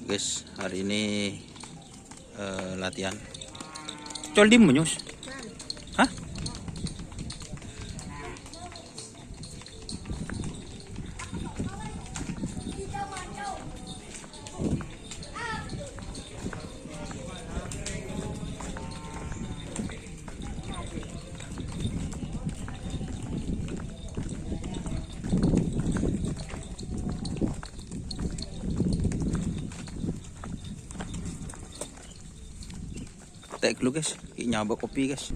Guys, hari ini latihan. Col di menyus. Hah? Tek dulu guys, nyoba kopi guys.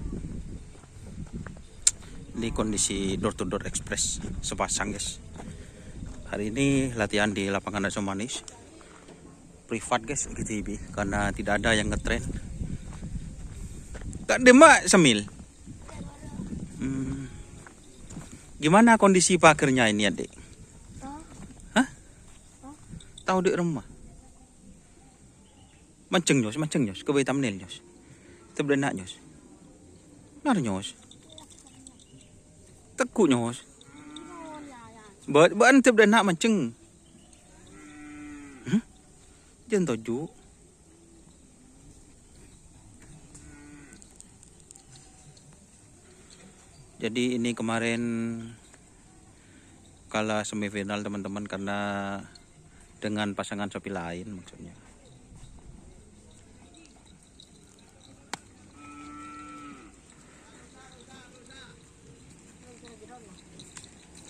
Ini kondisi door to door express sepasang guys. Hari ini latihan di lapangan Raja Manis privat guys, GTB, karena tidak ada yang ngetrain. Gak demak semil. Gimana kondisi pagernya ini adik? Hah? Tahu di rumah? Mancing nyos, kebayi thumbnail nyos. Itu berenak nyos. Nar nyos. Tekuk nyos. Buat itu berenak mancing. Jangan toju. Jadi ini kemarin kalah semifinal teman-teman karena dengan pasangan sapi lain maksudnya.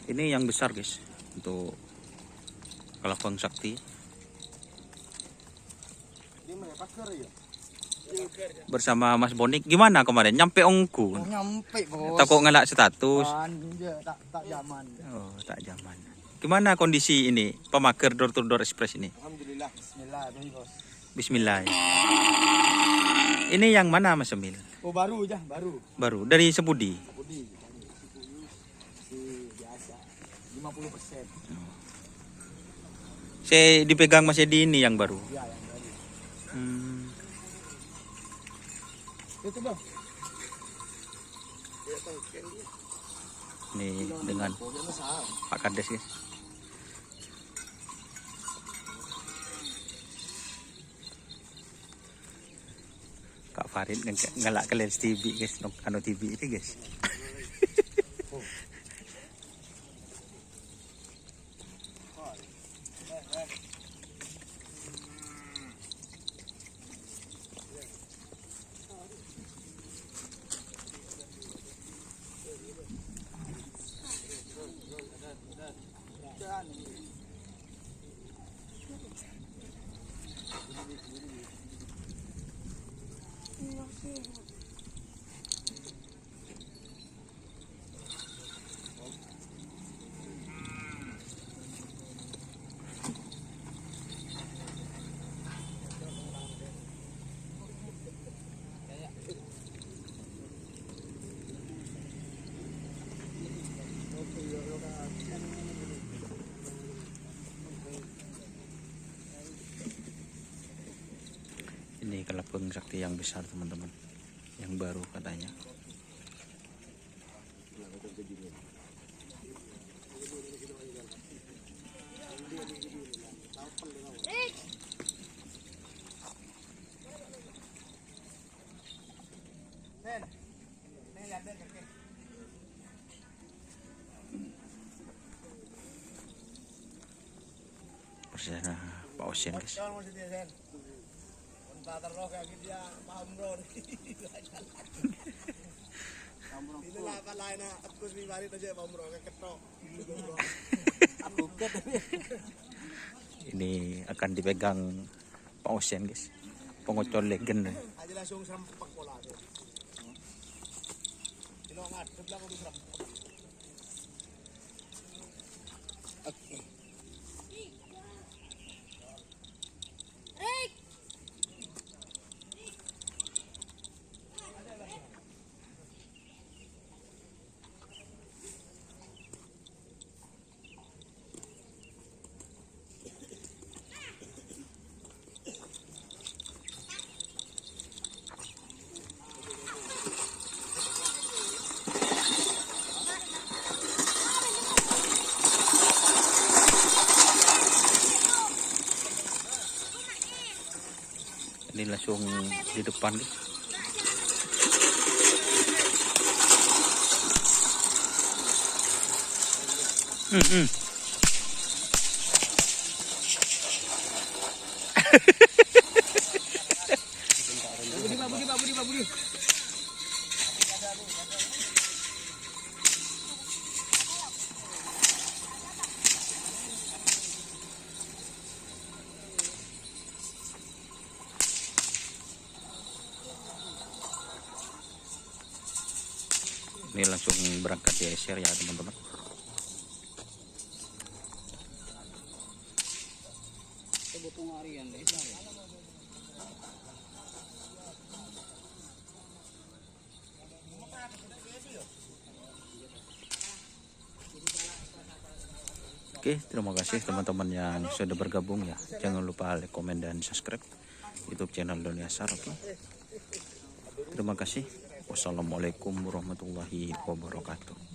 Ini yang besar guys untuk Kalabang Sakti. Bersama Mas Bonik. Gimana kemarin? Nyampe ongku? Oh, nyampe bos. Takut ngelak status. Tak zaman. Oh, tak zaman. Gimana kondisi ini pemager door to door express ini? Alhamdulillah. Bismillah bos. Bismillah. Ini yang mana Mas Emil? Oh baru aja, baru. Baru dari Sepudi. Sepudi. Biasa. 50%. Saya dipegang Mas Edi ini yang baru. Iya, yang baru. Itu bang. Nih dengan Pak Kades guys. Kak Farid ngelak ke Lens TV guys, Anu TV ini guys. Ini Kalabang Sakti yang besar teman-teman, yang baru katanya. Bersama Pak Osen guys. Ini akan dipegang Pak Osen guys, pengocor legend. Ini langsung di depan guys. Budi. Ini langsung berangkat di share ya teman-teman. Oke, terima kasih teman-teman yang sudah bergabung ya. Jangan lupa like, komen, dan subscribe YouTube channel Doni Asar. Oke. Terima kasih. Wassalamualaikum warahmatullahi wabarakatuh.